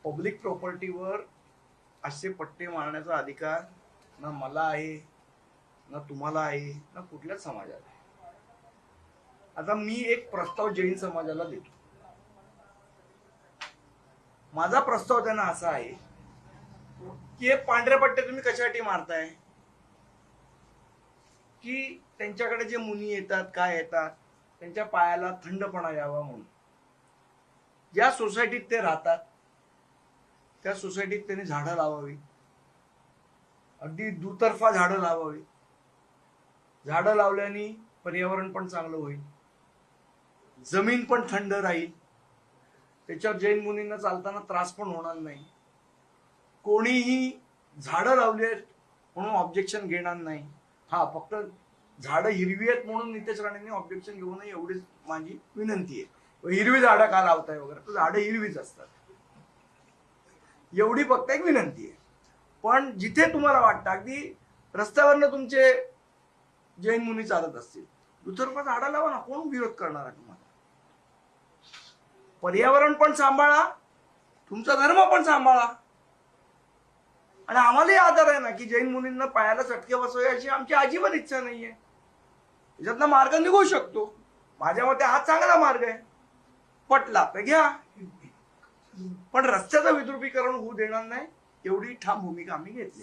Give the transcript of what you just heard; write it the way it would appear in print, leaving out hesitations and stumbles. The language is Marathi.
पब्लिक प्रॉपर्टीवर असे पट्टे मारण्याचा अधिकार ना मला आहे, ना तुम्हाला आहे, ना कुठल्याच समाजाला आहे. आता मी एक प्रस्ताव जैन समाजाला देतो. माझा प्रस्ताव त्यांना असा आहे की हे पांढरे पट्टे तुम्ही कशासाठी मारताय, की त्यांच्याकडे जे मुनी येतात, काय येतात, त्यांच्या पायाला थंडपणा यावा म्हणून. ज्या सोसायटीत ते राहतात त्या सोसायटीत त्यांनी झाडं लावावी, अगदी दुतर्फा झाडं लावावी. झाडं लावल्याने पर्यावरण पण चांगलं होईल, जमीन पण थंड राहील, त्याच्यावर जैन मुनींना चालताना त्रास पण होणार नाही. कोणीही झाडं लावली म्हणून ऑब्जेक्शन घेणार नाही. हा, फक्त झाडं हिरवी आहेत म्हणून नितेश राणेंनी ऑब्जेक्शन घेऊ नये एवढीच माझी विनंती आहे. हिरवी झाडं का लावताय वगैरे, तर झाडं हिरवीच असतात, एवढी फक्त एक विनंती आहे. पण जिथे तुम्हाला वाटतं, अगदी रस्त्यावरनं तुमचे जैन मुनी चालत असतील, दुतर्फा झाडं लावा ना, कोण विरोध करणार आहे तुम्हाला? पर्यावरण पण सांभाळा, तुमचा धर्म पण सांभाळा. आणि आम्हालाही आदर आहे ना की जैन मुनींना पायाला चटके बसवावे अशी आमची अजिबात इच्छा नाहीये. याच्यातला मार्ग निघू शकतो. माझ्या मते हा चांगला मार्ग आहे, पटला तर घ्या, पण रस्त्याचं विद्रुपीकरण होऊ देणार नाही एवढी ठाम भूमिका आम्ही घेतली.